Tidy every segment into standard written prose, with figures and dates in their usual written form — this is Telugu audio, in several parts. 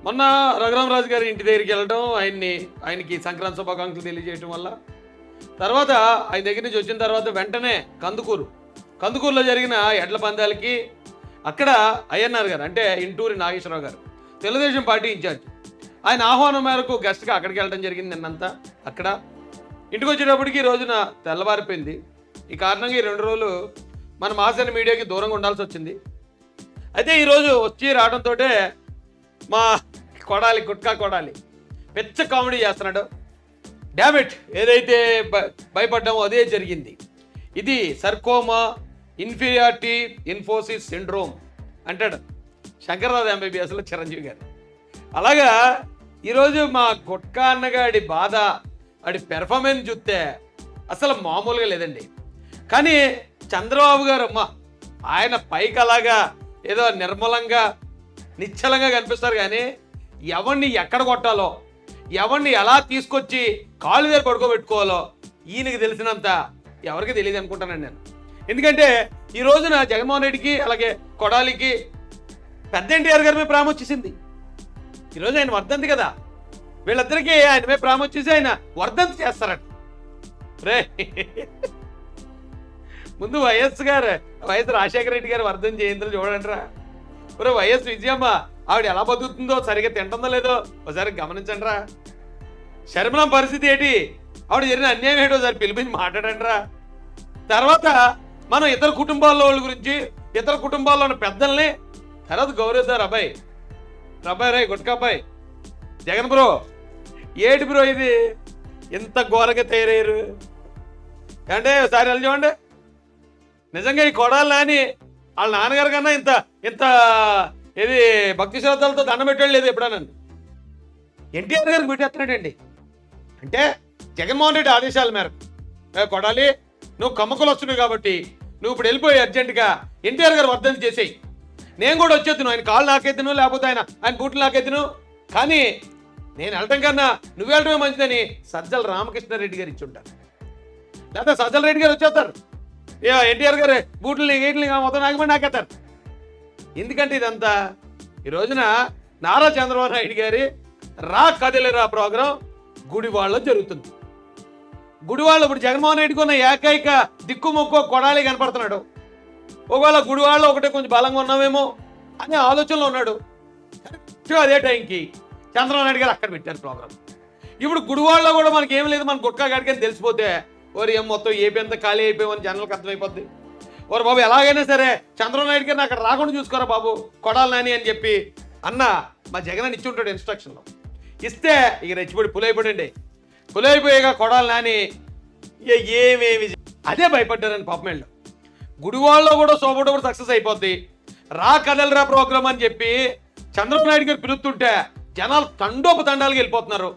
మొన్న రఘురామరాజు గారి ఇంటి దగ్గరికి వెళ్ళడం, ఆయనకి సంక్రాంతి శుభాకాంక్షలు తెలియజేయటం వల్ల తర్వాత ఆయన దగ్గర నుంచి వచ్చిన తర్వాత వెంటనే కందుకూరులో జరిగిన ఎడ్ల పందాలకి అక్కడ అయ్యన్నారు గారు, అంటే ఇంటూరి నాగేశ్వరరావు గారు, తెలుగుదేశం పార్టీ ఇన్ఛార్జ్, ఆయన ఆహ్వానం మేరకు గెస్ట్గా అక్కడికి వెళ్ళడం జరిగింది. నిన్నంతా అక్కడ ఇంటికి వచ్చేటప్పటికి ఈ రోజున తెల్లవారిపోయింది. ఈ కారణంగా ఈ 2 రోజులు మన మాసైన మీడియాకి దూరంగా ఉండాల్సి వచ్చింది. అయితే ఈరోజు వచ్చి రావడంతో మా గుట్కా కొడాలి పెద్ద కామెడీ చేస్తున్నాడు. డామిట్, ఏదైతే భయపడ్డామో అదే జరిగింది. ఇది సర్కోమా ఇన్ఫీరియారిటీ ఇన్ఫోసిస్ సిండ్రోమ్ అంటాడు శంకర్రావు ఎంబీబీఎస్లో చిరంజీవి గారు. అలాగా ఈరోజు మా గుట్కా అన్నగాడి బాధ, వాడి పెర్ఫార్మెన్స్ చూస్తే అసలు మామూలుగా లేదండి. కానీ చంద్రబాబు గారు ఆయన పైకి అలాగా ఏదో నిర్మలంగా నిశ్చలంగా కనిపిస్తారు, కానీ ఎవరిని ఎక్కడ కొట్టాలో, ఎవరిని ఎలా తీసుకొచ్చి కాళ్ళు దగ్గర పడుకోబెట్టుకోవాలో ఈయనకి తెలిసినంత ఎవరికి తెలియదు అనుకుంటానండి నేను. ఎందుకంటే ఈ రోజున జగన్మోహన్ రెడ్డికి అలాగే కొడాలికి పెద్ద ఎన్టీఆర్ గారి మీద ప్రేమ వచ్చేసింది. ఈరోజు ఆయన వర్ధంతి కదా, వీళ్ళిద్దరికీ ఆయన మీద ప్రేమ వచ్చేసి ఆయన వర్ధంతి చేస్తారట. రే ముందు వైఎస్ రాజశేఖర రెడ్డి గారు వర్ధంతి జయంతులు చూడండిరా. ఒరే వైఎస్ విజయమ్మ ఆవిడ ఎలా బతుకుతుందో, సరిగ్గా తింటుందో లేదో ఒకసారి గమనించండి రా. శర్మలం పరిస్థితి ఏంటి, ఆవిడ జరిగిన అన్యాయం ఏంటో ఒకసారి పిలిపించి మాట్లాడండి రా. తర్వాత మనం ఇతర కుటుంబాల్లో వాళ్ళ గురించి, ఇతర కుటుంబాల్లో ఉన్న పెద్దల్ని తర్వాత గౌరవిద్దారు. అబ్బాయి రాయ్ గుట్కా అబ్బాయి, జగన్ బ్రో ఏటి బ్రో ఇది ఇంత ఘోరంగా తయారయ్యారు అంటే ఒకసారి వెళ్ళి చూడండి. నిజంగా ఈ కొడాలి నాని వాళ్ళ నాన్నగారు కన్నా ఇంత ఇంత ఏది భక్తి శ్రద్ధలతో దండం పెట్టాడు లేదు ఎప్పుడన్నా. ఎన్టీఆర్ గారికి పెట్టేస్తున్నాడండి. అంటే జగన్మోహన్ రెడ్డి ఆదేశాల మేరకు, కొడాలి నువ్వు కమ్మకులు వస్తున్నావు కాబట్టి నువ్వు ఇప్పుడు వెళ్ళిపోయి అర్జెంటుగా ఎన్టీఆర్ గారు వర్ధంతి చేసేయి, నేను కూడా వచ్చేద్దును, ఆయన కాళ్ళు నాకెత్తును, లేకపోతే ఆయన బూట్లు నాకెత్తును, కానీ నేను వెళ్ళటం కన్నా నువ్వు వెళ్ళటమే మంచిదని సజ్జల రామకృష్ణారెడ్డి గారు ఇచ్చి ఉంటారు. లేకపోతే సజ్జల రెడ్డి గారు వచ్చేస్తారు, ఎన్టీఆర్ గారు బూట్లని గేట్లని మొత్తం నాకెత్తారు. ఎందుకంటే ఇదంతా ఈ రోజున నారా చంద్రబాబు నాయుడు గారి రా కదిలేరా ప్రోగ్రాం గుడివాడలో జరుగుతుంది. గుడివాడలో ఇప్పుడు జగన్మోహన్ రెడ్డికి ఉన్న ఏకైక దిక్కుమొక్కు కొడాలి కనపడుతున్నాడు. ఒకవేళ గుడివాడలో ఒకటే కొంచెం బలంగా ఉన్నామేమో అనే ఆలోచనలో ఉన్నాడు. అదే టైంకి చంద్రబాబు నాయుడు గారు అక్కడ పెట్టారు ప్రోగ్రాం. ఇప్పుడు గుడివాడలో కూడా మనకి ఏం లేదు, మన గుట్కా గడికని తెలిసిపోతే ఓరి ఏం మొత్తం ఏపీ అంతా ఖాళీ అయిపోయామని జనాలకు అర్థమైపోద్ది. ఓరు బాబు ఎలాగైనా సరే చంద్రబాబు నాయుడు గారిని అక్కడ రాకుండా చూసుకోరా బాబు కొడాలి నాని అని చెప్పి అన్న మా జగన్ అని ఇచ్చి ఉంటాడు ఇన్స్ట్రక్షన్లో. ఇస్తే ఇక రెచ్చిపడి పులైపోడండి. పులైపోయాక కొడాలి నాని ఏమేమి అదే భయపడ్డారని పాపమేళ్ళు. గుడివాడలో కూడా సోపడప్పుడు సక్సెస్ అయిపోద్ది. రా కదలరా ప్రోగ్రామ్ అని చెప్పి చంద్రబాబు నాయుడు గారు పిలుస్తుంటే జనాలు తండోపతండాలుగా వెళ్ళిపోతున్నారు.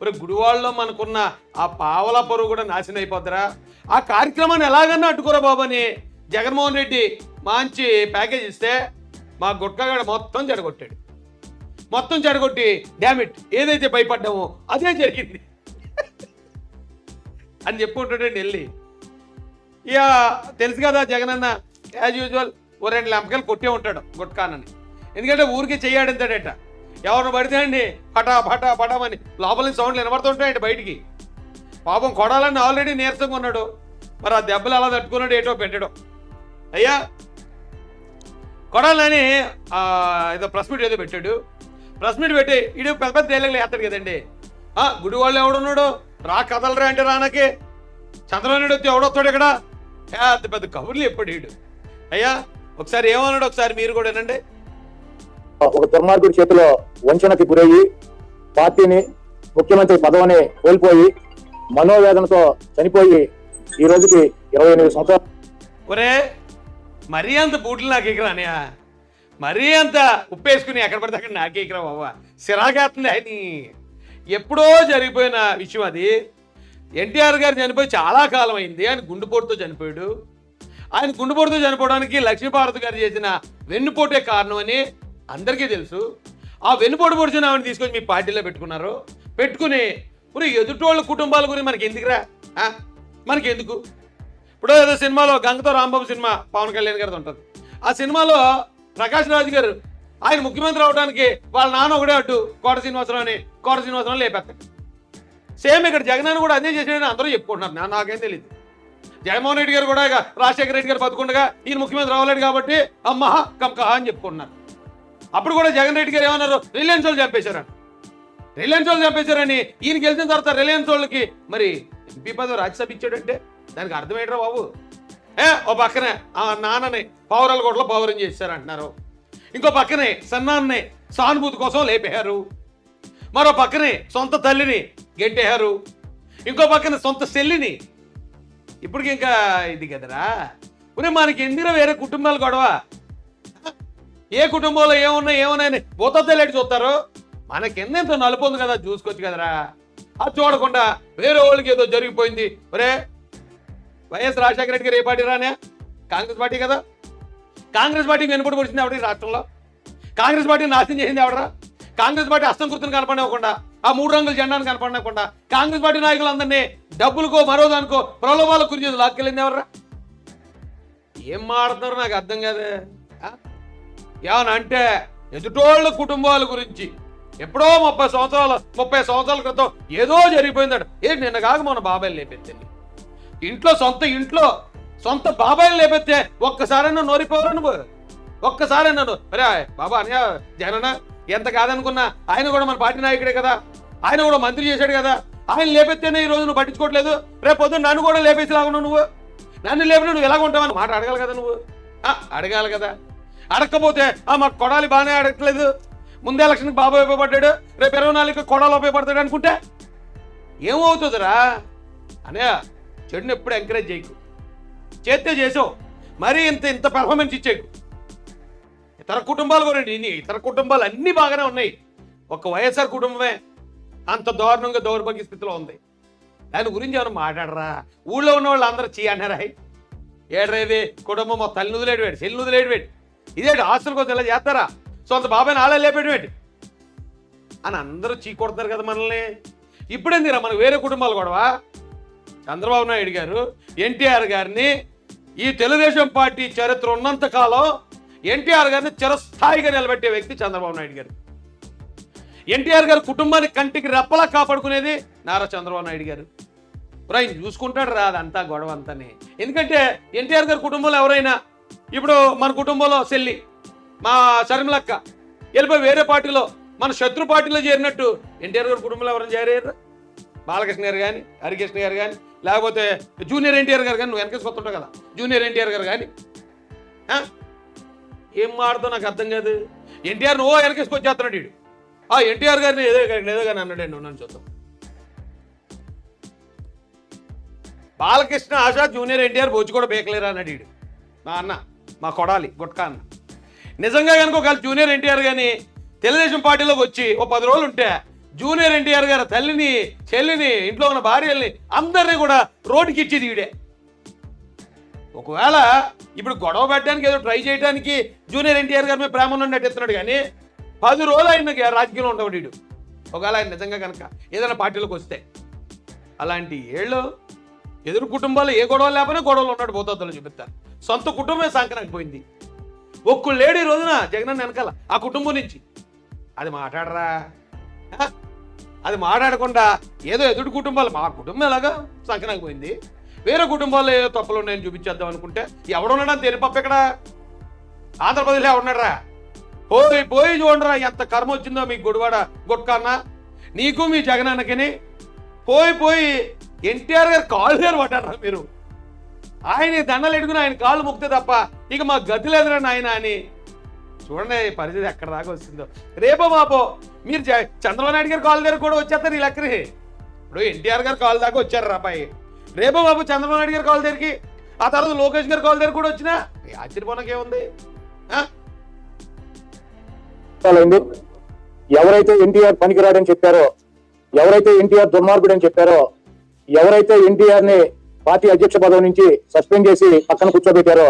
మరి గుడివాడలో మనకున్న ఆ పావల పరువు కూడా నాశనం అయిపోద్దిరా. ఆ కార్యక్రమాన్ని ఎలాగన్నా అడ్డుకోరా బాబు అని జగన్మోహన్ రెడ్డి మంచి ప్యాకేజ్ ఇస్తే మా గుట్కాగాడ మొత్తం చెడగొట్టి డామిట్ ఏదైతే భయపడ్డామో అదే జరిగింది అని చెప్పుకుంటాడండి వెళ్ళి. ఇక తెలుసు కదా జగన్ అన్న యాజ్ యూజువల్ ఓ 2 లంపకాయలు కొట్టే ఉంటాడు గుట్కానని. ఎందుకంటే ఊరికే చెయ్యాడంతాడట, ఎవరిని పడితే అండి పటామని లోపల నుంచి సౌండ్లు వినబడుతుంటాయండి బయటికి. పాపం కొడాలని ఆల్రెడీ నీరసంగా ఉన్నాడు, మరి ఆ దెబ్బలు అలా తట్టుకున్నాడు ఏటో పెట్టాడు. అయ్యా కొడాలని ఏదో ప్రెస్ మీట్ ఏదో పెట్టాడు. ప్రెస్ మీట్ పెట్టి ఇడు పెద్ద పెద్ద తేలికలు వేస్తాడు కదండి. గుడివాళ్ళు ఎవడున్నాడు, రా కదలరా అంటే రానకి చంద్రబాబు నాయుడు వచ్చి ఎవడొస్తాడు ఇక్కడ, పెద్ద పెద్ద కబుర్లు ఎప్పుడు ఈడు. అయ్యా ఒకసారి ఏమన్నాడు ఒకసారి మీరు కూడా వినండి. ఒక దుర్మార్గుడి చేతిలో వంచనకి గురయ్యి పార్టీని, ముఖ్యమంత్రి పదవిని కోల్పోయి మనోవేదనతో చనిపోయి ఈ రోజుకి 28 సంవత్సరాలు. ఒరే మరీ అంత బూట్లు నాకు ఎకరానే, మరీ అంత ఉప్పేసుకుని ఎక్కడ పడితే అక్కడ నాకే ఎకరా బాబా, సిరాకేస్తుంది. ఆయన ఎప్పుడో జరిగిపోయిన విషయం అది. ఎన్టీఆర్ గారు చనిపోయి చాలా కాలం అయింది. ఆయన గుండెపోటుతో చనిపోయాడు. ఆయన గుండెపోటుతో చనిపోవడానికి లక్ష్మీపార్వతి గారు చేసిన వెన్నుపోటే కారణం అని అందరికీ తెలుసు. ఆ వెన్నుపోటు పొడిచిన ఆవిడని తీసుకొని మీ పార్టీలో పెట్టుకుని ఇప్పుడు ఎదుటోళ్ళ కుటుంబాల గురించి మనకి ఎందుకురా, మనకి ఎందుకు? ఇప్పుడు ఏదో సినిమాలో గంగతో రాంబాబు సినిమా పవన్ కళ్యాణ్ గారిది ఉంటుంది. ఆ సినిమాలో ప్రకాష్ రాజ్ గారు ఆయన ముఖ్యమంత్రి అవడానికి వాళ్ళ నాన్న ఒకడే అడ్డు, కోట శ్రీనివాసరావు లేపేస్తాడు. సేమ్ ఇక్కడ జగన్ కూడా అదే చేసాడని అందరూ చెప్పుకుంటున్నారు, నాకేం తెలియదు. జగన్మోహన్ రెడ్డి గారు కూడా ఇక రాజశేఖర రెడ్డి గారు బతుకుండగా ఈయన ముఖ్యమంత్రి అవ్వలేడు కాబట్టి అమ్మహ కమకహ అని చెప్పుకుంటున్నారు. అప్పుడు కూడా జగన్ రెడ్డి గారు ఏమన్నారు, రిలయన్స్ వాళ్ళు చంపేశారని. ఈయన గెలిచిన తర్వాత రిలయన్స్ వాళ్ళకి మరి ఎంపీ పదవి రాజ్యసభ ఇచ్చాడంటే దానికి అర్థం ఏంట్రా బాబు? ఓ పక్కనే ఆ నాన్నని పౌరాలకోటలో పౌరం చేశారంటున్నారు, ఇంకో పక్కనే సన్నాన్ని సానుభూతి కోసం లేపేశారు, మరో పక్కనే సొంత తల్లిని గెంటేశారు, ఇంకో పక్కన సొంత చెల్లిని. ఇప్పటికి ఇంకా ఇది కదరా మరి మనకి ఎందుకు వేరే కుటుంబాలు గొడవ? ఏ కుటుంబంలో ఏమున్నాయని భూతద్దలేటి చూస్తారు, మనకి ఎంతో నలుపు ఉంది కదా చూసుకోవచ్చు కదరా. అది చూడకుండా వేరే వాళ్ళకి ఏదో జరిగిపోయింది. ఒరే వైఎస్ రాజశేఖర రెడ్డి గారు ఏ పార్టీ రానే? కాంగ్రెస్ పార్టీ కదా. కాంగ్రెస్ పార్టీకి వెనుపడి పొడిచింది ఎవరి రాష్ట్రంలో? కాంగ్రెస్ పార్టీని నాశనం చేసింది ఎవడరా? కాంగ్రెస్ పార్టీ అస్తం గుర్తును కనపడనివ్వకుండా, ఆ 3 రంగుల జెండాను కనపడనివ్వకుండా, కాంగ్రెస్ పార్టీ నాయకులందరినీ డబ్బులకో మరో దానికో ప్రలోభాలకు గురి చేసి లాక్కెళ్ళింది ఎవర్రా? ఏం మాడుతున్నారు నాకు అర్థం కాదే. ఏమన్నా అంటే ఎదుటోళ్ళ కుటుంబాల గురించి ఎప్పుడో 30 సంవత్సరాల క్రితం ఏదో జరిగిపోయిందట. నిన్న కాక మన బాబాయిలు లేపెత్తండి ఇంట్లో సొంత బాబాయిలు లేపెత్తే ఒక్కసారైనా నోరిపోరు నువ్వు, ఒక్కసారైనా అరే బాబా అన్నయ్య జగనన్న ఎంత కాదనుకున్నా ఆయన కూడా మన పార్టీ నాయకుడే కదా, ఆయన కూడా మంత్రి చేశాడు కదా, ఆయన లేపెత్తేనే ఈ రోజు నువ్వు పట్టించుకోవట్లేదు, రేపు పొద్దున్న నన్ను కూడా లేపేసేలాగా నువ్వు, నన్ను లేపిన నువ్వు ఎలాగ ఉంటావని మాట అడగాలి కదా నువ్వు, అడగాలి కదా. అడగకపోతే మాకు కొడాలి బాగానే అడగట్లేదు, ముందే ఎలక్షన్కి బాబు ఉపయోగపడ్డాడు, రేపు 24కి కొడాలు ఉపయోగపడతాడు అనుకుంటే ఏమవుతుందిరా? అనే చెడుని ఎప్పుడు ఎంకరేజ్ చేయకు, చేస్తే చేసావు మరీ ఇంత పెర్ఫార్మెన్స్ ఇచ్చేకు. ఇతర కుటుంబాలు కూడా ఇతర కుటుంబాలు అన్నీ బాగానే ఉన్నాయి, ఒక వైఎస్ఆర్ కుటుంబమే అంత దారుణంగా దౌర్భాగ్య స్థితిలో ఉంది. దాని గురించి ఏమైనా మాట్లాడరా? ఊళ్ళో ఉన్న వాళ్ళు అందరూ అన్నారా? ఏడ్రేది కుటుంబం మా తల్లిని వదిలేడు, చెల్లిని వదిలేడు, ఇదేంటి హాస్టల్ కోసం ఇలా చేస్తారా? సొంత బాబాయిని ఆలే లేపేటి అని అందరూ కొడతారు కదా మనల్ని. ఇప్పుడేందిరా మనకు వేరే కుటుంబాలు గొడవ? చంద్రబాబు నాయుడు గారు ఎన్టీఆర్ గారిని ఈ తెలుగుదేశం పార్టీ చరిత్ర ఉన్నంత కాలం ఎన్టీఆర్ గారిని చిరస్థాయిగా నిలబెట్టే వ్యక్తి చంద్రబాబు నాయుడు గారు. ఎన్టీఆర్ గారు కుటుంబాన్ని కంటికి రెప్పలా కాపాడుకునేది నారా చంద్రబాబు నాయుడు గారు. ఆయన చూసుకుంటాడు రా అదంతా గొడవ అంతానే. ఎందుకంటే ఎన్టీఆర్ గారి కుటుంబంలో ఎవరైనా ఇప్పుడు మన కుటుంబంలో చెల్లి మా శర్మిలక్క వెళ్ళిపోయి వేరే పార్టీలో మన శత్రు పార్టీలో చేరినట్టు ఎన్టీఆర్ గారి కుటుంబంలో ఎవరైనా చేరారు? బాలకృష్ణ గారు కానీ, హరికృష్ణ గారు కానీ, లేకపోతే జూనియర్ ఎన్టీఆర్ గారు కానీ, నువ్వు వెనకేసి వస్తుంటావు కదా జూనియర్ ఎన్టీఆర్ గారు కానీ. ఏం మాడతావు నాకు అర్థం కాదు. ఎన్టీఆర్ నువ్వు వెనకేసుకు వచ్చేస్తున్నాడు వీడు. ఎన్టీఆర్ గారిని ఏదో కానీ అన్నాడండి, ఉన్నాను చూద్దాం. బాలకృష్ణ ఆశా జూనియర్ ఎన్టీఆర్ బొచ్చు కూడా బేకలేరా అన్నాడు వీడు. మా అన్న, మా కొడాలి గుట్కా అన్న. నిజంగా కనుక ఒకవేళ జూనియర్ ఎన్టీఆర్ కానీ తెలుగుదేశం పార్టీలోకి వచ్చి 10 రోజులు ఉంటే జూనియర్ ఎన్టీఆర్ గారు తల్లిని, చెల్లిని, ఇంట్లో ఉన్న భార్యల్ని అందరినీ కూడా రోడ్డుకి ఇచ్చేది వీడే. ఒకవేళ ఇప్పుడు గొడవ పెట్టడానికి ఏదో ట్రై చేయడానికి జూనియర్ ఎన్టీఆర్ గారి మీద ప్రేమ ఉన్నట్టు ఎత్తున్నాడు, కానీ 10 రోజులు ఆయన రాజకీయంలో ఉంటాడు వీడు. ఒకవేళ ఆయన నిజంగా కనుక ఏదైనా పార్టీలోకి వస్తే. అలాంటి ఏళ్ళు ఎదురు కుటుంబాలు ఏ గొడవలు లేకపోయినా గొడవలు ఉన్నాడు పోతాలో చూపిస్తారు. సొంత కుటుంబమే సంకనాకపోయింది. ఒక్కళ్ళు లేడు ఈ రోజున జగన్ వెనకాల ఆ కుటుంబం నుంచి. అది మాట్లాడరా? అది మాట్లాడకుండా ఏదో ఎదుటి కుటుంబాలు మా కుటుంబం ఎలాగా సంకనాకపోయింది, వేరే కుటుంబాల్లో ఏదో తప్పులు ఉన్నాయని చూపించేద్దాం అనుకుంటే ఎవడున్నాడని తెలిపప్ప ఇక్కడ ఆంధ్రప్రదేశ్లో ఎవడున్నాడరా? పోయి చూడరా ఎంత కర్మ వచ్చిందో మీకు గుడివాడ గుట్కన్నా నీకు మీ జగనన్నకిని. పోయి ఎన్టీఆర్ గారు కాళ్ళు గారు పడ్డారా మీరు? ఆయన దండలు ఎడుకుని ఆయన కాళ్ళు ముక్తే తప్ప ఇక మా గతి లేదురా నాయన అని. చూడండి పరిస్థితి ఎక్కడ దాకా వస్తుందో. రేపో మాపో మీరు చంద్రబాబు నాయుడు గారు కాళ్ళ దగ్గర కూడా వచ్చేస్తారు ఈ లెక్కని. ఇప్పుడు ఎన్టీఆర్ గారు కాళ్ళ దాకా వచ్చారు రాబాయి, రేపో మాపో చంద్రబాబు నాయుడు గారు కాళ్ళ దగ్గరికి, ఆ తర్వాత లోకేష్ గారు కాళ్ళ దగ్గర కూడా వచ్చినా ఆశ్చర్యపోనకేముంది? ఎవరైతే ఎన్టీఆర్ పనికిరాడని చెప్పారో, ఎవరైతే ఎన్టీఆర్ దుర్మార్గుడని చెప్పారో, ఎవరైతే ఎన్టీఆర్ ని పార్టీ అధ్యక్ష పదవి నుంచి సస్పెండ్ చేసి పక్కన కూర్చోబెట్టారో,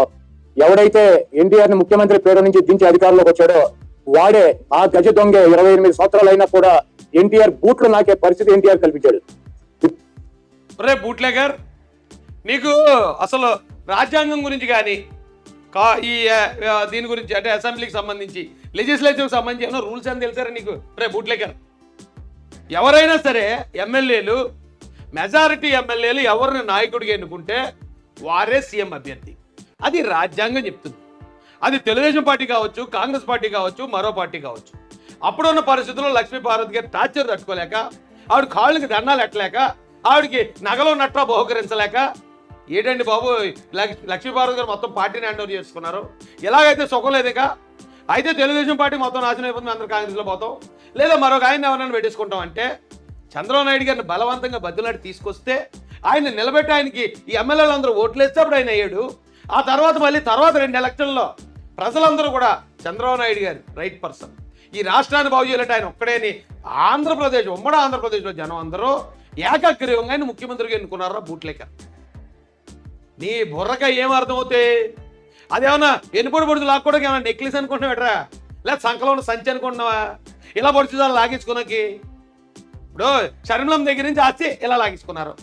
ఎవడైతే ఎన్టీఆర్ ని ముఖ్యమంత్రి పేరు నుంచి దించి అధికారంలోకి వచ్చాడో వాడే ఆ గజ దొంగ 28 సంవత్సరాలు అయినా కూడా ఎన్టీఆర్ బూట్లు నాకే పరిస్థితి ఎన్టీఆర్ కల్పించాడు. రే బూట్లేగర్, నీకు అసలు రాజ్యాంగం గురించి కానీ దీని గురించి అంటే అసెంబ్లీకి సంబంధించి లెజిస్లేటివ్కి సంబంధించి ఏమైనా రూల్స్ అని తెలిసారా నీకు? రే బూట్లేకర్, ఎవరైనా సరే ఎమ్మెల్యేలు, మెజారిటీ ఎమ్మెల్యేలు ఎవరిని నాయకుడిగా ఎన్నుకుంటే వారే సీఎం అభ్యర్థి. అది రాజ్యాంగం చెప్తుంది. అది తెలుగుదేశం పార్టీ కావచ్చు, కాంగ్రెస్ పార్టీ కావచ్చు, మరో పార్టీ కావచ్చు. అప్పుడున్న పరిస్థితుల్లో లక్ష్మీపార్వతి గారి టార్చర్ తట్టుకోలేక, ఆవిడ కాళ్ళకి దండాలు ఎట్టలేక, ఆవిడకి నగలో నట్రా బహుకరించలేక, ఏంటండి బాబు లక్ష్మీపార్వతి గారు మొత్తం పార్టీని హ్యాండ్ ఓవర్ చేసుకున్నారు, ఎలాగైతే సుఖం లేదుగా, అయితే తెలుగుదేశం పార్టీ మొత్తం నాశనం అయిపోతుంది, అందరూ కాంగ్రెస్లో పోతాం, లేదా మరొక ఆయన ఎవరైనా పెట్టేసుకుంటాం అంటే చంద్రబాబు నాయుడు గారిని బలవంతంగా బద్దులాడి తీసుకొస్తే ఆయన నిలబెట్టి ఆయనకి ఈ ఎమ్మెల్యేలు అందరూ ఓట్లేస్తే అప్పుడు ఆయన అయ్యాడు. ఆ తర్వాత మళ్ళీ 2 ఎలక్షన్లో ప్రజలందరూ కూడా చంద్రబాబు నాయుడు గారు రైట్ పర్సన్, ఈ రాష్ట్రాన్ని బాగు చేయాలంటే ఆయన ఒక్కడేని ఆంధ్రప్రదేశ్, ఉమ్మడి ఆంధ్రప్రదేశ్లో జనం అందరూ ఏకగ్రీవంగా ఆయన ముఖ్యమంత్రిగా ఎన్నుకున్నారా బూట్లేక. నీ బుర్రక ఏం అర్థమవుతాయి? అదేమన్నా ఎన్నిపొడి పొడుచు లాక్కోవడానికి ఏమన్నా నెక్లెస్ అనుకుంటున్నావు ఎట్రా, లేదా సంకలో ఉన్న సంచి అనుకుంటున్నావా? ఇలా పొడుచు దాన్ని లాగించుకున్నాకి ఇప్పుడు షర్మిలం దగ్గర నుంచి ఆస్తి ఇలా లాగించుకున్నారు,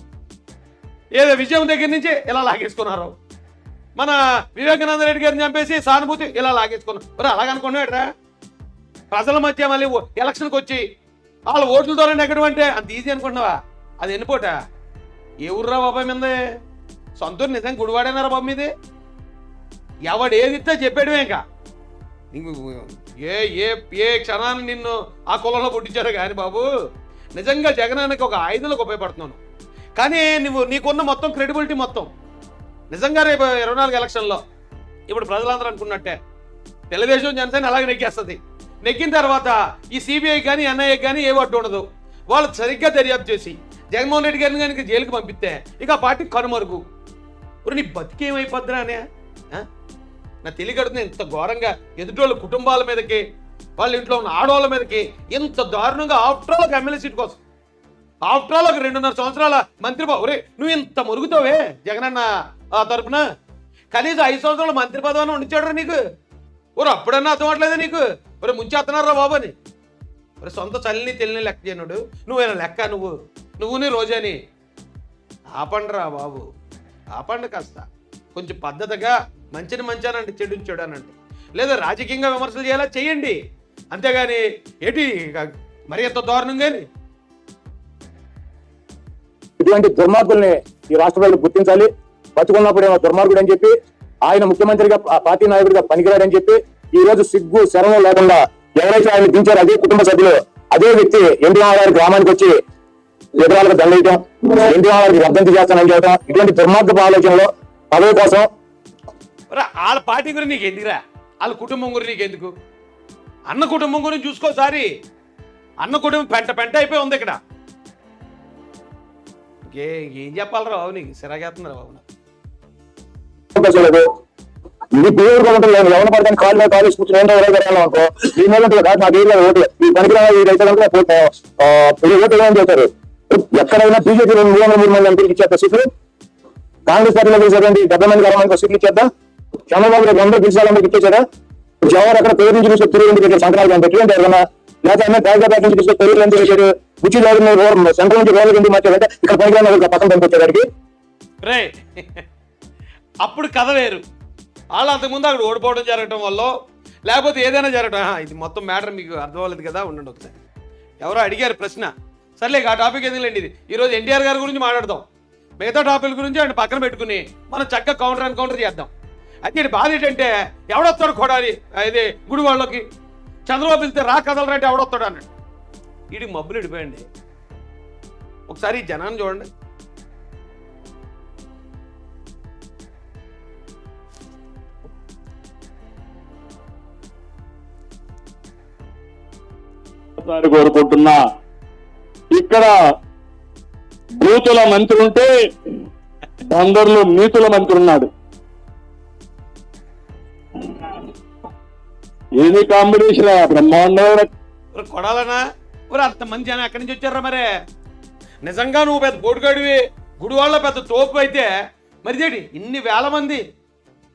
ఏదో విజయం దగ్గర నుంచి ఇలా లాగేసుకున్నారు, మన వివేకానంద రెడ్డి గారిని చంపేసి సానుభూతి ఇలా లాగేసుకున్నారు. మరి అలాగనుకున్నావు ఎట్రా? ప్రజల మధ్య మళ్ళీ ఎలక్షన్కి వచ్చి వాళ్ళ ఓట్ల ద్వారా నెగ్గడం అంటే అంత ఈజీ అనుకుంటున్నావా? అది ఎన్నిపోట ఏ ఊర్రా బాబాయ్ మీదే? సొంతూరు నిజంగా గుడివాడేనారా బాబు మీది? ఎవడు ఏది ఇస్తే చెప్పాడువే. ఇంకా ఏ ఏ ఏ క్షణాన్ని నిన్ను ఆ కులంలో పుట్టించారు కానీ బాబు, నిజంగా జగనానికి ఒక ఆయుధంలోకి ఉపయోగపడుతున్నాను. కానీ నీకున్న మొత్తం క్రెడిబిలిటీ మొత్తం నిజంగా రేపు 24 ఎలక్షన్లో ఇప్పుడు ప్రజలందరూ అనుకున్నట్టే తెలుగుదేశం జనసేన అలాగే నెక్కేస్తుంది. నెక్కిన తర్వాత ఈ సిబిఐ కానీ ఎన్ఐఏ కానీ ఏ అడ్డు ఉండదు. వాళ్ళు సరిగ్గా దర్యాప్తు చేసి జగన్మోహన్ రెడ్డి గారిని కానీ జైలుకి పంపిస్తే ఇక ఆ పార్టీ కనుమరుగు. ఇప్పుడు నీ బతికేమైపోద్దురా అనే నా తెలియకడుతుంది. ఇంత ఘోరంగా ఎదుటోళ్ళ కుటుంబాల మీదకి, వాళ్ళ ఇంట్లో ఉన్న ఆడవాళ్ళ మీదకి ఇంత దారుణంగా ఆఫ్టర్ ఆల్ ఒక ఎమ్మెల్యే సీట్ కోసం, ఆఫ్టర్ ఆల్ ఒక 2.5 సంవత్సరాల మంత్రి ఒరే నువ్వు ఇంత మురుగుతావే జగనన్న తరపున, కనీసం 5 సంవత్సరాల మంత్రి పదవిని ఉండిచాడు నీకు. ఒరు అప్పుడన్నా అర్థం అవట్లేదా నీకు? ఒరే ముంచేస్తున్నారా బాబు అని. ఒరే సొంత చల్లిని తెలియని లెక్క చేయనుడు నువ్వేనా లెక్క? నువ్వుని రోజాని ఆపండిరా బాబు, ఆపండి కాస్త. కొంచెం పద్ధతిగా మంచిని మంచానంటే చెడుని చెడానంటే, లేదా రాజకీయంగా విమర్శలు చేయాలా చేయండి, అంతేగాని ఏంటి మరి ఎంత దారుణంగాని. ఇటువంటి దుర్మార్గుల్ని ఈ రాష్ట్ర ప్రజలు గుర్తించాలి. బతుకున్నప్పుడేమో దుర్మార్గుడు అని చెప్పి, ఆయన ముఖ్యమంత్రిగా పార్టీ నాయకుడిగా పనికిరాడని చెప్పి, ఈ రోజు సిగ్గు శరణం లేకుండా ఎవరైతే ఆయన దించారో అదే కుటుంబ సభ్యులు, అదే వ్యక్తి ఎన్టీఆర్ గారి గ్రామానికి వచ్చి ఎదురాలకు దండేయటం, ఎన్టీఆర్ గారికి వర్ధంతి చేస్తానని చెప్పడం, ఇటువంటి దుర్మార్గపు ఆలోచనలో పదవి కోసం. వాళ్ళ పార్టీ గురించి నీకు ఎందుకురా? వాళ్ళ కుటుంబం గురించి నీకు ఎందుకు? అన్న కుటుంబం గురించి చూసుకోసారి. అన్న కుటుంబం పెంట అయిపోయి ఉంది ఇక్కడ. ఏం చెప్పాలరా బాబు, నీకు సిరాగేస్తున్నారు బాబు. ఇది పేరు ఉంటుంది, ఎవరు పడతాను కాలు మీద కాలేజ్ కూర్చొని ఏంటో అనుకో, ఈ మీద కాదు నాకు ఏరియా ఓటు ఈ పనికిరా ఈ రైతు ఓటు ఏమని చెప్తారు. ఎక్కడైనా బీజేపీ 303 మంది ఎంపీకి ఇచ్చేస్తా సీట్లు, కాంగ్రెస్ పార్టీలో గెలిచేదండి 70 మంది 60 మంది సీట్లు ఇచ్చేద్దాం. చంద్రబాబు నాయుడు అందరూ గెలిచాలందరికి ఇచ్చేసారా? జవహర్ అక్కడ పేరు నుంచి చూస్తే తెలుగు ఎందుకు పెట్టారు? సంక్రాంతి అని పెట్టి ఎవరన్నా, లేకపోతే అన్న హైదరాబాద్ నుంచి చూస్తే తెలుగు ఎందుకు పెట్టారు? బుచ్చి సెంట్రల్ నుంచి రోడ్లు ఎందుకు మార్చారంటే ఇక్కడ పనికిరాని పక్కన పంపించేవాడికి. రే అప్పుడు కథ వేరు. వాళ్ళు అంతకుముందు అక్కడ ఓడిపోవడం జరగటం వల్ల, లేకపోతే ఏదైనా జరగటం. ఇది మొత్తం మ్యాటర్ మీకు అర్థం అవ్వలేదు కదా, ఉండండి ఒకసారి. ఎవరో అడిగారు ప్రశ్న, సర్లే ఆ టాపిక్ ఎందుకులేండి. ఇది ఈరోజు ఎన్టీఆర్ గారి గురించి మాట్లాడదాం, మిగతా టాపిక్ గురించి ఆయన పక్కన పెట్టుకుని మనం చక్కగా కౌంటర్ చేద్దాం. అయితే బాధ ఏంటంటే ఎవడొస్తాడు కొడాలి ఇది గుడి వాళ్ళకి, చంద్రబాబు పిలిస్తే రా కదలరంటే ఎవడొస్తాడు అన్నాడు. వీడికి మబ్బులు ఇడిపోయండి. ఒకసారి ఈ జనాన్ని చూడండి. కోరుకుంటున్నా, ఇక్కడ బూతుల మంత్రి ఉంటే బందర్లో నీతుల మంత్రి ఉన్నాడు. ఏది కాంబినేషన్ బ్రహ్మాండం. కొడాలనా అంత మంది జనం ఎక్కడి నుంచి వచ్చారా? మరే నిజంగా నువ్వు పెద్ద పోటుగాడివి, గుడి వాళ్ళ పెద్ద తోపు అయితే మరిదేటి ఇన్ని వేల మంది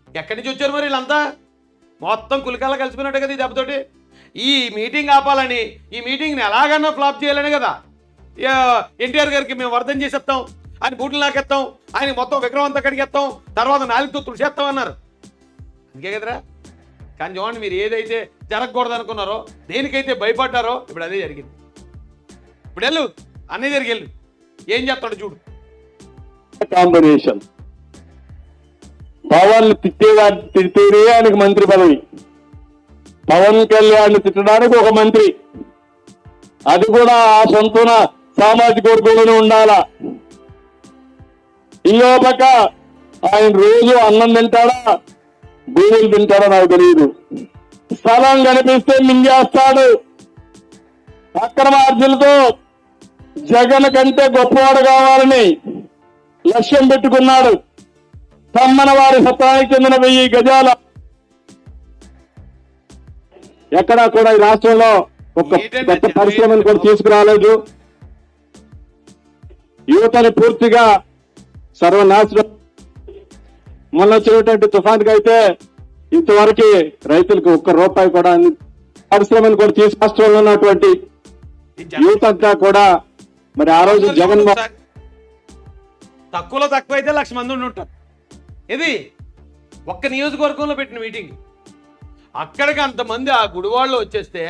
ఎక్కడి నుంచి వచ్చారు? మరి వీళ్ళంతా మొత్తం కులికాల కలిసిపోయినట్టు కదా ఈ దెబ్బతోటి. ఈ మీటింగ్ ఆపాలని, ఈ మీటింగ్ని ఎలాగన్నా ఫ్లాప్ చేయాలని కదా ఎన్టీఆర్ గారికి మేము వర్ధం చేసేస్తాం, ఆయన బూట్లు నాకెత్తాం, ఆయన మొత్తం విగ్రహం అంతా కడిగేస్తాం, తర్వాత 4తో తుడిచేస్తాం అన్నారు. ఇంకే కదరా. కానీ చూడండి, మీరు ఏదైతే జరగకూడదు అనుకున్నారో, దేనికైతే భయపడ్డారో, ఇప్పుడు అదే జరిగింది. ఇప్పుడు వెళ్ళు అన్నీ జరిగి వెళ్ళు, ఏం చేస్తాడు చూడు. కాంబినేషన్. పవన్ తిట్టేదే ఆయనకు మంత్రి పదవి, పవన్ కళ్యాణ్ తిట్టడానికి ఒక మంత్రి, అది కూడా ఆ సొంతన సామాజిక వర్గంలోనే ఉండాలా. ఇంకో పక్క ఆయన రోజు అన్నం తింటాడా, భూములు తింటాడో నాకు తెలియదు. స్థలం కనిపిస్తే మింగేస్తాడు. అక్రమార్జులతో జగన్ కంటే గొప్పవాడు కావాలని లక్ష్యం పెట్టుకున్నాడు. తమ్మన వారి సత్తానికి చెందిన 1000 గజాల ఎక్కడా కూడా ఈ రాష్ట్రంలో ఒక కొత్త పరిశ్రమను కూడా తీసుకురాలేదు. యువతని పూర్తిగా సర్వనాశనం. మొన్న వచ్చినటువంటి తుఫాన్కి అయితే ఇంతవరకు రైతులకు ₹1 కూడా పరిశ్రమను కూడా తీసు రాష్ట్రంలో ఉన్నటువంటి యువత అంతా కూడా మరి ఆ రోజు జగన్ తక్కువలో తక్కువ అయితే 1,00,000 మంది ఉండి ఉంటారు. ఇది ఒక్క నియోజకవర్గంలో పెట్టిన మీటింగ్. అక్కడికి అంతమంది ఆ గుడివాళ్ళు వచ్చేస్తే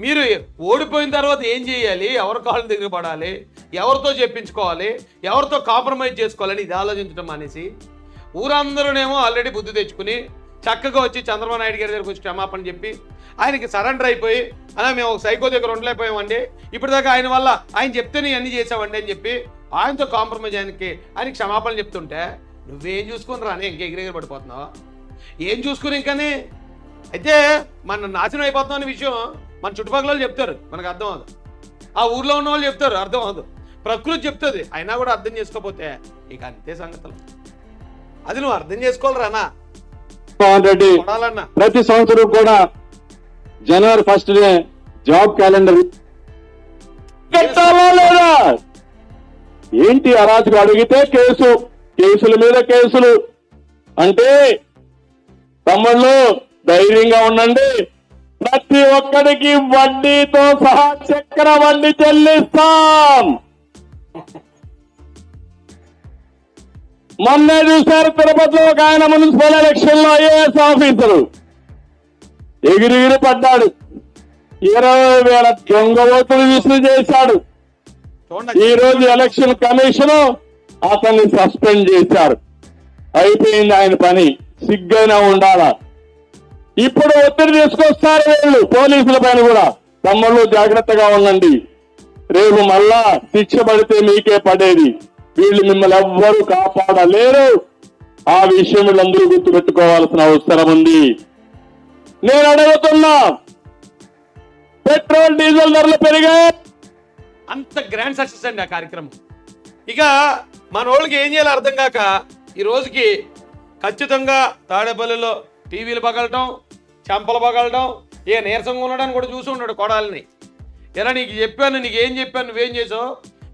మీరు ఓడిపోయిన తర్వాత ఏం చేయాలి, ఎవరి కాళ్ళ దగ్గర పడాలి, ఎవరితో చెప్పించుకోవాలి, ఎవరితో కాంప్రమైజ్ చేసుకోవాలని ఇది ఆలోచించడం అనేసి ఊరందరూనేమో ఆల్రెడీ బుద్ధి తెచ్చుకుని చక్కగా వచ్చి చంద్రబాబు నాయుడు గారి దగ్గరికి వచ్చి క్షమాపణ చెప్పి ఆయనకి సరెండర్ అయిపోయి, అలా మేము ఒక సైకో దగ్గర ఉండలేకపోయామండి, ఇప్పటిదాకా ఆయన వల్ల ఆయన చెప్తేనే అన్నీ చేసామండి అని చెప్పి ఆయనతో కాంప్రమైజ్ ఆయనకి క్షమాపణ చెప్తుంటే నువ్వేం చూసుకుని రాని ఇంక ఎగిరెగిరి పడిపోతున్నావు. ఏం చూసుకుని ఇంకని అయితే మన నాశనం అయిపోతున్నాం అనే విషయం మన చుట్టుపక్కల చెప్తారు, మనకు అర్థం అవ్వదు. ఆ ఊర్లో ఉన్న వాళ్ళు చెప్తారు, అర్థం అవ్వదు. ప్రకృతి చెప్తుంది, అయినా కూడా అర్థం చేసుకోకపోతే ఇక అంతే సంగతులు. అది నువ్వు అర్థం చేసుకోవాలరానా. రెడ్డి ప్రతి సంవత్సరం కూడా జనవరి 1 జాబ్ క్యాలెండర్ పెట్టాలా లేదా? ఏంటి అరాజకం? అడిగితే కేసుల మీద కేసులు. అంటే తమ్ముళ్ళు ధైర్యంగా ఉండండి, ప్రతి ఒక్కడికి వడ్డీతో సహా చక్ర వడ్డీ చెల్లిస్తాం. మొన్నే చూశారు తిరుపతిలో ఒక ఆయన మున్సిపల్ ఎలక్షన్ లో ఐఏఎస్ ఆఫీసరు ఎగిరిగిరి పడ్డాడు. 20,000 దొంగ ఓటులు విసులు చేశాడు. ఈ రోజు ఎలక్షన్ కమిషన్ అతన్ని సస్పెండ్ చేశారు. అయిపోయింది ఆయన పని. సిగ్గైనా ఉండాలా. ఇప్పుడు ఒత్తిడి తీసుకొస్తారు వీళ్ళు పోలీసుల పైన కూడా. తమ్ముళ్ళు జాగ్రత్తగా ఉండండి, రేపు మళ్ళా శిక్ష పడితే మీకే పడేది. వీళ్ళు మిమ్మల్ని ఎవ్వరూ కాపాడలేరు. ఆ విషయం వీళ్ళందరూ గుర్తుపెట్టుకోవాల్సిన అవసరం ఉంది. నేను అడుగుతున్నా, పెట్రోల్ డీజిల్ ధరలు పెరిగాయి. అంత గ్రాండ్ సక్సెస్ అండి ఆ కార్యక్రమం. ఇక మన వాళ్ళకి ఏం చేయాలో అర్థం కాక ఈ రోజుకి ఖచ్చితంగా తాడేపల్లిలో టీవీలు పగలటం, చెంపలు పగలటం, ఏ నీరసంగా ఉండడానికి కూడా చూసి ఉన్నాడు కొడాలని. ఎలా నీకు చెప్పాను, నీకు ఏం చెప్పాను, నువ్వేం చేసావు,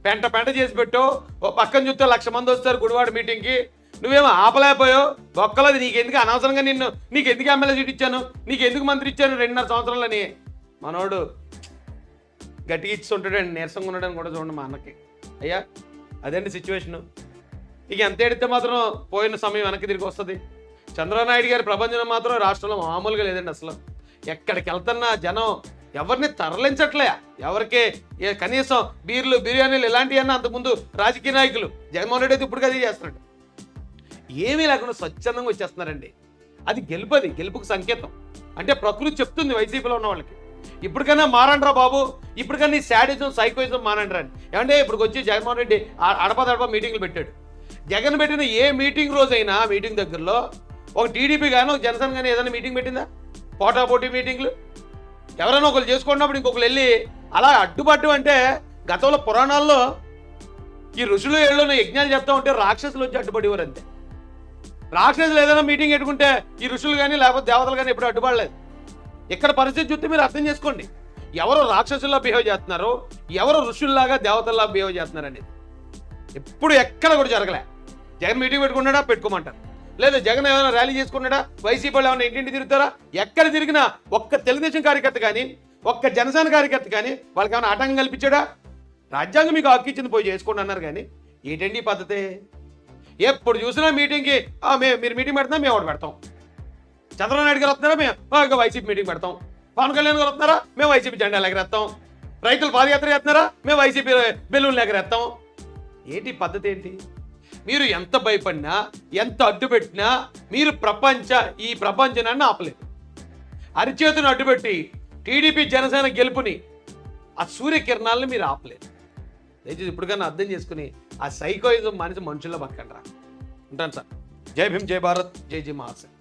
పెంట చేసి పెట్టు. ఓ పక్కన చూస్తే 1,00,000 మంది వస్తారు గుడివాడ మీటింగ్కి, నువ్వేమో ఆపలేకపోయావు. ఒక్కలది నీకెందుకు అనవసరంగా నీకెందుకు ఎమ్మెల్యే సీట్ ఇచ్చాను, నీకెందుకు మంత్రి ఇచ్చాను 2.5 సంవత్సరాలని మనోడు గట్టిగా ఇచ్చుంటాడండి. నీరసంగా ఉండడానికి కూడా చూడండి మా అన్నకి. అయ్యా అదేంటి సిచ్యువేషను. ఇక ఎంత ఎడితే మాత్రం పోయిన సమయం వెనక్కి తిరిగి వస్తుంది. చంద్రబాబు నాయుడు గారి ప్రపంచం మాత్రం రాష్ట్రంలో మామూలుగా లేదండి. అసలు ఎక్కడికి వెళ్తున్నా జనం ఎవరిని తరలించట్లే. ఎవరికి కనీసం బిర్యానీలు ఇలాంటివన్నీ అంతకుముందు రాజకీయ నాయకులు, జగన్మోహన్ రెడ్డి అయితే ఇప్పుడు అది చేస్తున్నాడు. ఏమీ లేకుండా స్వచ్ఛందంగా వచ్చేస్తున్నారండి. అది గెలుపుకు సంకేతం. అంటే ప్రకృతి చెప్తుంది వైసీపీలో ఉన్న వాళ్ళకి, ఇప్పటికైనా మారండ్రా బాబు, ఇప్పటికైనా ఈ శాడిజం సైకోయిజం మారండ్రా అని. ఏమంటే ఇప్పుడు వచ్చి జగన్మోహన్ రెడ్డి అడపదడప మీటింగ్లు పెట్టాడు. జగన్ పెట్టిన ఏ మీటింగ్ రోజైనా మీటింగ్ దగ్గరలో ఒక టీడీపీ కానీ ఒక జనసేన కానీ ఏదైనా మీటింగ్ పెట్టిందా? పోటాపోటీ మీటింగ్లు ఎవరైనా ఒకరు చేసుకున్నప్పుడు ఇంకొకరు వెళ్ళి అలా అడ్డుపడ్డం. అంటే గతంలో పురాణాల్లో ఈ ఋషులు ఏళ్ళలో యజ్ఞాలు చెప్తా ఉంటే రాక్షసులు వచ్చి అడ్డుపడేవారు అంతే. రాక్షసులు ఏదైనా మీటింగ్ పెట్టుకుంటే ఈ ఋషులు కానీ లేకపోతే దేవతలు కానీ ఎప్పుడు అడ్డుపడలేదు. ఇక్కడ పరిస్థితి చూస్తే మీరు అర్థం చేసుకోండి, ఎవరు రాక్షసుల్లా బిహేవ్ చేస్తున్నారో, ఎవరు ఋషుల్లాగా దేవతల్లా బిహేవ్ చేస్తున్నారని ఎప్పుడు ఎక్కడ కూడా జరగలే. జగన్ మీటింగ్ పెట్టుకున్నాడా పెట్టుకోమంటారు, లేదా జగన్ ఏమైనా ర్యాలీ చేసుకున్నాడా, వైసీపీ వాళ్ళు ఏమైనా ఇంటింటి తిరుగుతారా? ఎక్కడ తిరిగినా ఒక్క తెలుగుదేశం కార్యకర్త కానీ ఒక్క జనసేన కార్యకర్త కానీ వాళ్ళకి ఏమైనా ఆటంకం కల్పించాడా? రాజ్యాంగం మీకు హక్కు ఇచ్చింది పోయి చేసుకోండి అన్నారు. కానీ ఏంటండి పద్ధతి? ఎప్పుడు చూసినా మీటింగ్కి మీరు మీటింగ్ పెడతాం, మేము ఒకటి పెడతాం. చంద్రబాబు నాయుడు గారు వస్తున్నారా మేము ఇంకా వైసీపీ మీటింగ్ పెడతాం. పవన్ కళ్యాణ్ గారు వస్తున్నారా మేము వైసీపీ జెండాలు ఎగరేస్తాం. రైతులు పాదయాత్ర చేస్తున్నారా మేము వైసీపీ బెలూన్లు ఎగరేస్తాం. ఏంటి పద్ధతి ఏంటి? మీరు ఎంత భయపడినా ఎంత అడ్డుపెట్టినా మీరు ఈ ప్రపంచాన్ని ఆపలేదు. అరిచేతును అడ్డుపెట్టి టీడీపీ జనసేన గెలుపుని ఆ సూర్యకిరణాలను మీరు ఆపలేదు. దయచేసి ఇప్పటికన్నా అర్థం చేసుకుని ఆ సైకోయిజం మనిషి మనుషుల్లో బతకండి రా. ఉంటాను సార్. జై భీమ్, జై భారత్, జై జై మహాశయ.